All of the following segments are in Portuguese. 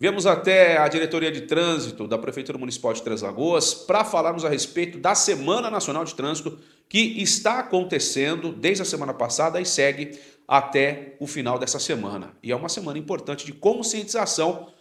Viemos até a Diretoria de Trânsito da Prefeitura Municipal de Três Lagoas para falarmos a respeito da Semana Nacional de Trânsito que está acontecendo desde a semana passada e segue até o final dessa semana. E é uma semana importante de conscientização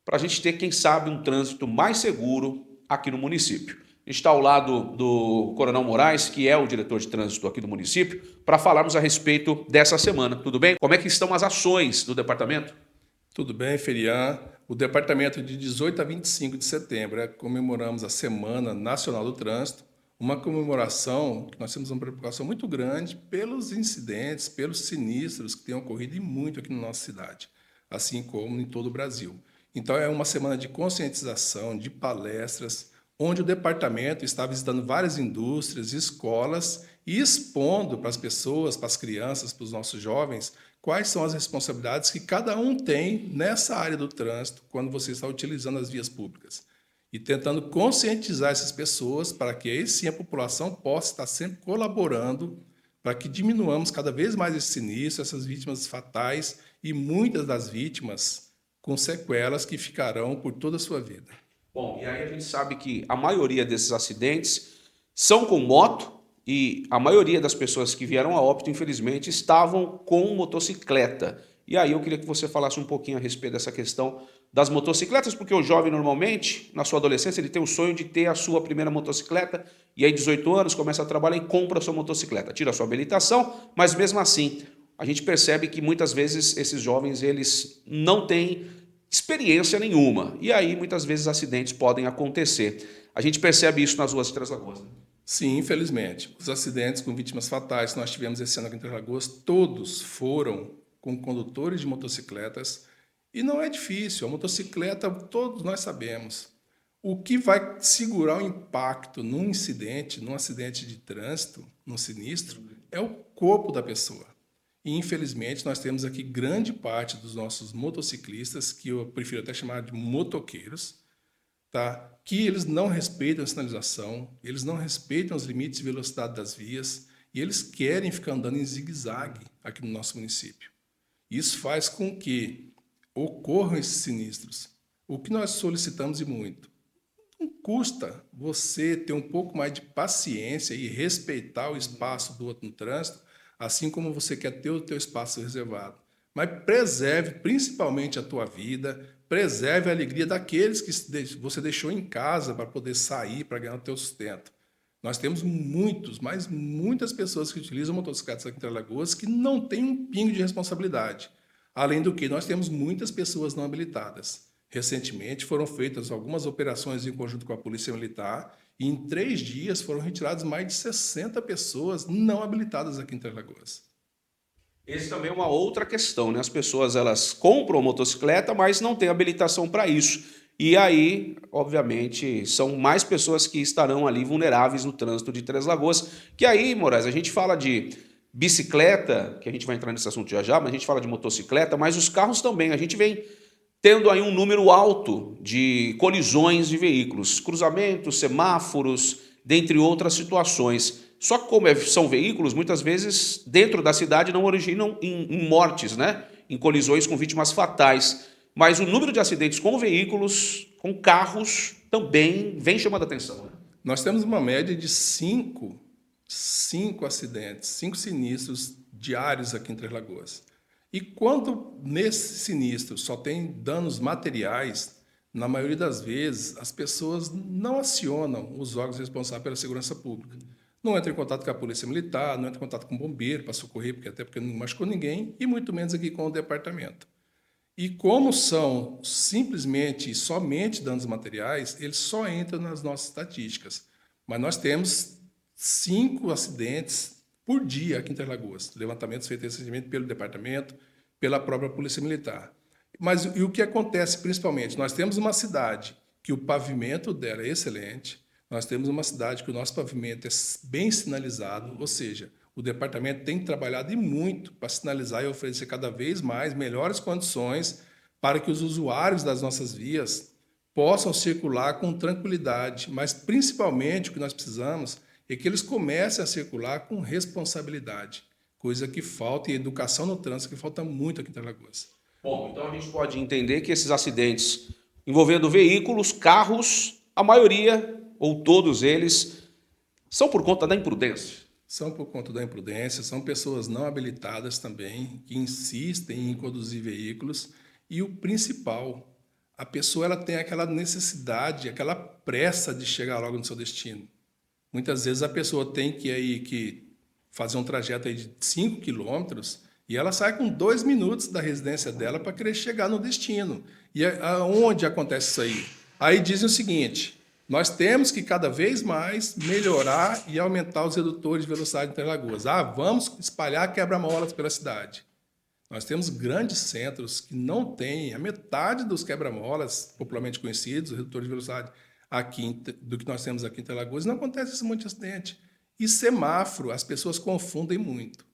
para a gente ter, quem sabe, um trânsito mais seguro aqui no município. A gente está ao lado do Coronel Moraes, que é o diretor de trânsito aqui do município, para falarmos a respeito dessa semana. Tudo bem? Como é que estão as ações do departamento? Tudo bem, Ferian? O departamento de 18 a 25 de setembro comemoramos a Semana Nacional do Trânsito, uma comemoração que nós temos uma preocupação muito grande pelos incidentes, pelos sinistros que têm ocorrido e muito aqui na nossa cidade, assim como em todo o Brasil. Então é uma semana de conscientização, de palestras, onde o departamento está visitando várias indústrias, escolas e expondo para as pessoas, para as crianças, para os nossos jovens, quais são as responsabilidades que cada um tem nessa área do trânsito quando você está utilizando as vias públicas. E tentando conscientizar essas pessoas para que aí sim a população possa estar sempre colaborando para que diminuamos cada vez mais esse sinistro, essas vítimas fatais e muitas das vítimas com sequelas que ficarão por toda a sua vida. Bom, e aí a gente sabe que a maioria desses acidentes são com moto e a maioria das pessoas que vieram a óbito, infelizmente, estavam com motocicleta. E aí eu queria que você falasse um pouquinho a respeito dessa questão das motocicletas, porque o jovem normalmente, na sua adolescência, ele tem o sonho de ter a sua primeira motocicleta e aí 18 anos começa a trabalhar e compra a sua motocicleta, tira a sua habilitação, mas mesmo assim a gente percebe que muitas vezes esses jovens eles não têm experiência nenhuma. E aí, muitas vezes, acidentes podem acontecer. A gente percebe isso nas ruas de Três Lagoas. Sim, infelizmente. Os acidentes com vítimas fatais que nós tivemos esse ano aqui em Três Lagoas, todos foram com condutores de motocicletas. E não é difícil, a motocicleta, todos nós sabemos. O que vai segurar o impacto num incidente, num acidente de trânsito, num sinistro, é o corpo da pessoa. E, infelizmente, nós temos aqui grande parte dos nossos motociclistas, que eu prefiro até chamar de motoqueiros, tá? Que eles não respeitam a sinalização, eles não respeitam os limites de velocidade das vias e eles querem ficar andando em zigue-zague aqui no nosso município. Isso faz com que ocorram esses sinistros. O que nós solicitamos e muito, não custa você ter um pouco mais de paciência e respeitar o espaço do outro no trânsito, assim como você quer ter o teu espaço reservado. Mas preserve principalmente a tua vida, preserve a alegria daqueles que você deixou em casa para poder sair, para ganhar o teu sustento. Nós temos mas muitas pessoas que utilizam motocicletas aqui em Três Lagoas que não têm um pingo de responsabilidade. Além do que, nós temos muitas pessoas não habilitadas. Recentemente foram feitas algumas operações em conjunto com a Polícia Militar e em 3 dias foram retiradas mais de 60 pessoas não habilitadas aqui em Três Lagoas. Esse também é uma outra questão, né? As pessoas elas compram motocicleta, mas não têm habilitação para isso. E aí, obviamente, são mais pessoas que estarão ali vulneráveis no trânsito de Três Lagoas. Que aí, Moraes, a gente fala de bicicleta, que a gente vai entrar nesse assunto já já, mas a gente fala de motocicleta, mas os carros também. A gente vem tendo aí um número alto de colisões de veículos, cruzamentos, semáforos, dentre outras situações. Só que como são veículos, muitas vezes dentro da cidade não originam em mortes, né? Em colisões com vítimas fatais. Mas o número de acidentes com veículos, com carros, também vem chamando a atenção, né? Nós temos uma média de cinco acidentes, 5 sinistros diários aqui em Três Lagoas. E quando nesse sinistro só tem danos materiais, na maioria das vezes as pessoas não acionam os órgãos responsáveis pela segurança pública. Não entra em contato com a Polícia Militar, não entra em contato com o bombeiro para socorrer, até porque não machucou ninguém, e muito menos aqui com o departamento. E como são simplesmente e somente danos materiais, eles só entram nas nossas estatísticas. Mas nós temos 5 acidentes por dia aqui em Interlagoas, levantamentos feitos recentemente pelo departamento, pela própria Polícia Militar. Mas e o que acontece principalmente? Nós temos uma cidade que o pavimento dela é excelente, nós temos uma cidade que o nosso pavimento é bem sinalizado, ou seja, o departamento tem trabalhado e muito para sinalizar e oferecer cada vez mais melhores condições para que os usuários das nossas vias possam circular com tranquilidade, mas principalmente o que nós precisamos é que eles comecem a circular com responsabilidade, coisa que falta e educação no trânsito que falta muito aqui em Alagoas. Bom, então a gente pode entender que esses acidentes envolvendo veículos, carros, a maioria ou todos eles são por conta da imprudência. São por conta da imprudência, são pessoas não habilitadas também, que insistem em conduzir veículos. E o principal, a pessoa ela tem aquela necessidade, aquela pressa de chegar logo no seu destino. Muitas vezes a pessoa tem que fazer um trajeto aí de 5 quilômetros e ela sai com 2 minutos da residência dela para querer chegar no destino. E aonde acontece isso aí? Aí dizem o seguinte: nós temos que cada vez mais melhorar e aumentar os redutores de velocidade em Interlagos. Vamos espalhar quebra-molas pela cidade. Nós temos grandes centros que não têm a metade dos quebra-molas popularmente conhecidos, redutores de velocidade, do que nós temos aqui em Interlagos. Não acontece esse monte de acidente. E semáforo, as pessoas confundem muito.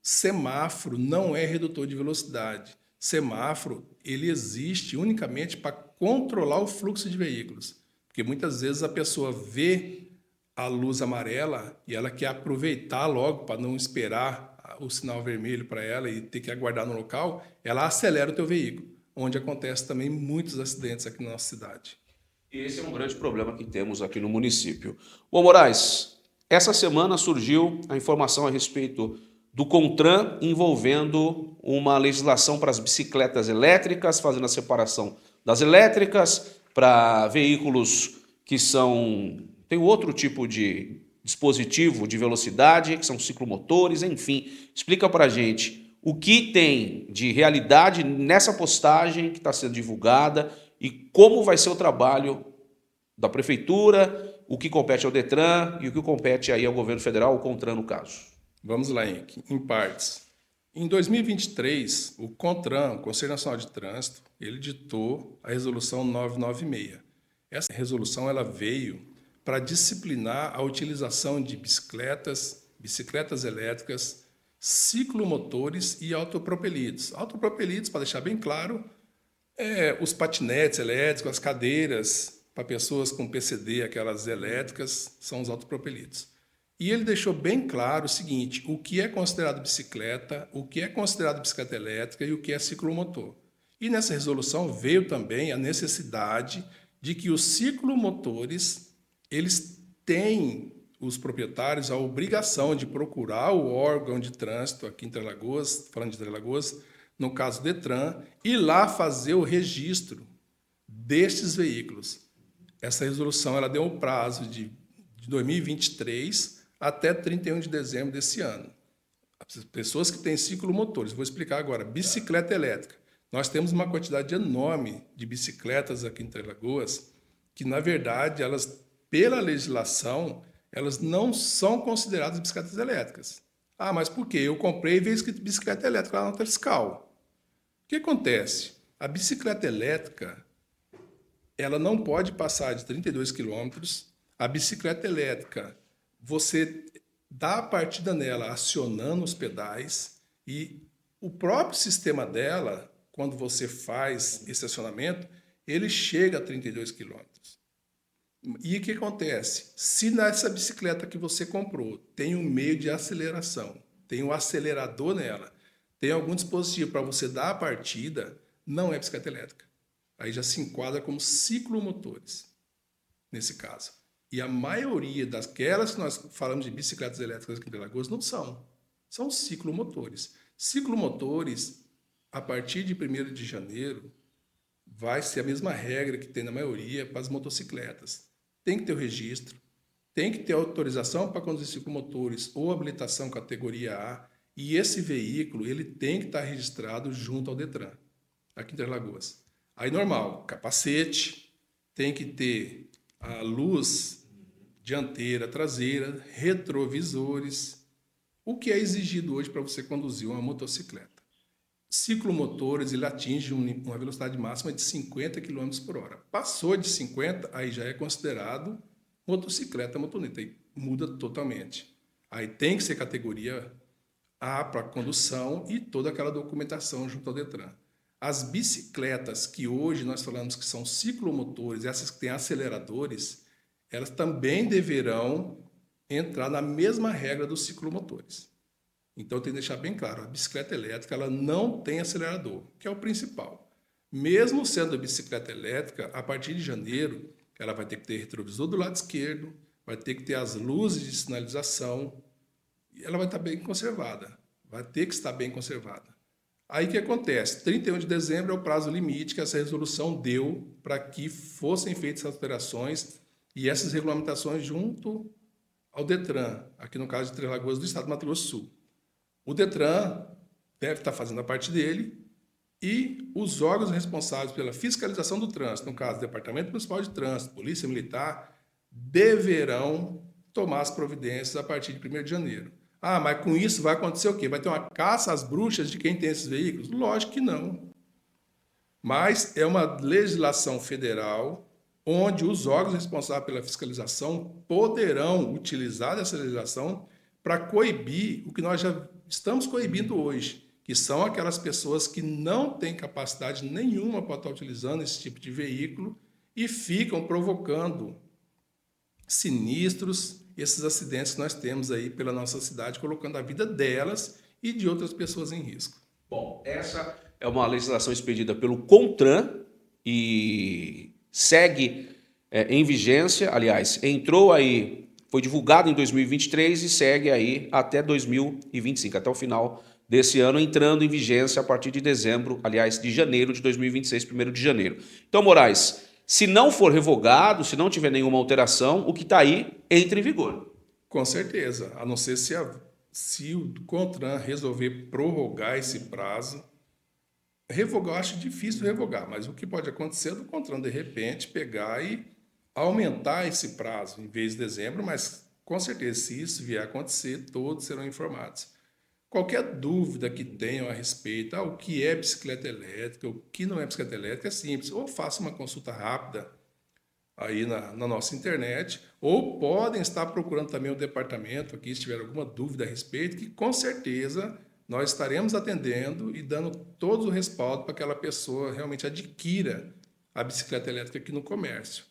Semáforo não é redutor de velocidade. Semáforo, ele existe unicamente para controlar o fluxo de veículos. Porque muitas vezes a pessoa vê a luz amarela e ela quer aproveitar logo para não esperar o sinal vermelho para ela e ter que aguardar no local, ela acelera o teu veículo, onde acontece também muitos acidentes aqui na nossa cidade. E esse é um grande problema que temos aqui no município. Bom, Moraes, essa semana surgiu a informação a respeito do CONTRAN envolvendo uma legislação para as bicicletas elétricas, fazendo a separação das elétricas para veículos que tem outro tipo de dispositivo de velocidade, que são ciclomotores, enfim. Explica para a gente o que tem de realidade nessa postagem que está sendo divulgada e como vai ser o trabalho da prefeitura, o que compete ao Detran e o que compete aí ao governo federal, o CONTRAN no caso. Vamos lá, Henrique, em partes. Em 2023, o CONTRAN, o Conselho Nacional de Trânsito, ele ditou a Resolução 996. Essa resolução ela veio para disciplinar a utilização de bicicletas elétricas, ciclomotores e autopropelidos. Autopropelidos, para deixar bem claro, os patinetes elétricos, as cadeiras para pessoas com PCD, aquelas elétricas, são os autopropelidos. E ele deixou bem claro o seguinte: o que é considerado bicicleta, o que é considerado bicicleta elétrica e o que é ciclomotor. E nessa resolução veio também a necessidade de que os ciclomotores eles têm, os proprietários, a obrigação de procurar o órgão de trânsito aqui em Interlagos, falando de Interlagos, no caso Detran, e lá fazer o registro destes veículos. Essa resolução ela deu um prazo de 2023 até 31 de dezembro desse ano. As pessoas que têm ciclomotores, vou explicar agora, bicicleta elétrica. Nós temos uma quantidade enorme de bicicletas aqui em Interlagos que, na verdade, elas, pela legislação, elas não são consideradas bicicletas elétricas. Mas por quê? Eu comprei e veio escrito bicicleta elétrica lá na nota fiscal. O que acontece? A bicicleta elétrica, ela não pode passar de 32 quilômetros. A bicicleta elétrica, você dá a partida nela acionando os pedais e o próprio sistema dela, quando você faz esse acionamento, ele chega a 32 quilômetros. E o que acontece? Se nessa bicicleta que você comprou tem um meio de aceleração, tem um acelerador nela, tem algum dispositivo para você dar a partida, não é bicicleta elétrica. Aí já se enquadra como ciclomotores, nesse caso. E a maioria daquelas que nós falamos de bicicletas elétricas aqui em Interlagos não são. São ciclomotores. Ciclomotores, a partir de 1º de janeiro, vai ser a mesma regra que tem na maioria para as motocicletas. Tem que ter o registro, tem que ter autorização para conduzir ciclomotores ou habilitação categoria A, e esse veículo ele tem que estar registrado junto ao Detran, aqui em Interlagos. Aí normal, capacete, tem que ter a luz dianteira, traseira, retrovisores, o que é exigido hoje para você conduzir uma motocicleta. Ciclomotores, ele atinge uma velocidade máxima de 50 km por hora. Passou de 50, aí já é considerado motocicleta, motoneta, aí muda totalmente. Aí tem que ser categoria A para condução e toda aquela documentação junto ao Detran. As bicicletas que hoje nós falamos que são ciclomotores, essas que têm aceleradores, elas também deverão entrar na mesma regra dos ciclomotores. Então, tem que deixar bem claro, a bicicleta elétrica ela não tem acelerador, que é o principal. Mesmo sendo bicicleta elétrica, a partir de janeiro, ela vai ter que ter retrovisor do lado esquerdo, vai ter que ter as luzes de sinalização, e ela vai estar bem conservada, vai ter que estar bem conservada. Aí o que acontece? 31 de dezembro é o prazo limite que essa resolução deu para que fossem feitas as alterações e essas regulamentações junto ao DETRAN, aqui no caso de Três Lagoas do estado do Mato Grosso do Sul. O DETRAN deve estar fazendo a parte dele e os órgãos responsáveis pela fiscalização do trânsito, no caso, Departamento Municipal de Trânsito, Polícia Militar, deverão tomar as providências a partir de 1º de janeiro. Ah, mas com isso vai acontecer o quê? Vai ter uma caça às bruxas de quem tem esses veículos? Lógico que não. Mas é uma legislação federal onde os órgãos responsáveis pela fiscalização poderão utilizar dessa legislação para coibir o que nós já estamos coibindo hoje, que são aquelas pessoas que não têm capacidade nenhuma para estar utilizando esse tipo de veículo e ficam provocando sinistros, esses acidentes que nós temos aí pela nossa cidade, colocando a vida delas e de outras pessoas em risco. Bom, essa é uma legislação expedida pelo CONTRAN e segue em vigência, aliás, entrou aí, foi divulgado em 2023 e segue aí até 2025, até o final desse ano, entrando em vigência a partir de dezembro, aliás, de janeiro de 2026, 1º de janeiro. Então, Moraes, se não for revogado, se não tiver nenhuma alteração, o que está aí entra em vigor. Com certeza, a não ser se o CONTRAN resolver prorrogar esse prazo. Revogar, eu acho difícil revogar, mas o que pode acontecer é do CONTRAN, de repente, pegar e aumentar esse prazo, em vez de dezembro, mas com certeza, se isso vier a acontecer, todos serão informados. Qualquer dúvida que tenham a respeito, o que é bicicleta elétrica, o que não é bicicleta elétrica, é simples. Ou faça uma consulta rápida aí na nossa internet, ou podem estar procurando também o departamento aqui, se tiver alguma dúvida a respeito, que com certeza nós estaremos atendendo e dando todo o respaldo para que aquela pessoa realmente adquira a bicicleta elétrica aqui no comércio.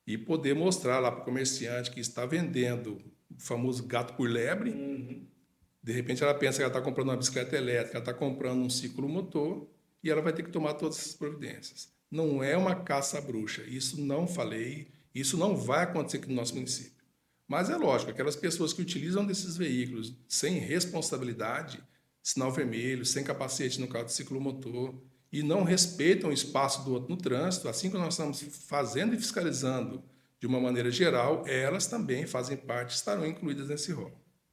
E poder mostrar lá para o comerciante que está vendendo o famoso gato por lebre. De repente ela pensa que ela está comprando uma bicicleta elétrica, ela está comprando um ciclomotor e ela vai ter que tomar todas essas providências. Não é uma caça à bruxa, isso não falei, isso não vai acontecer aqui no nosso município. Mas é lógico, aquelas pessoas que utilizam desses veículos sem responsabilidade, sinal vermelho, sem capacete no caso de ciclomotor, e não respeitam o espaço do outro no trânsito, assim como nós estamos fazendo e fiscalizando de uma maneira geral, elas também fazem parte, estarão incluídas nesse rol.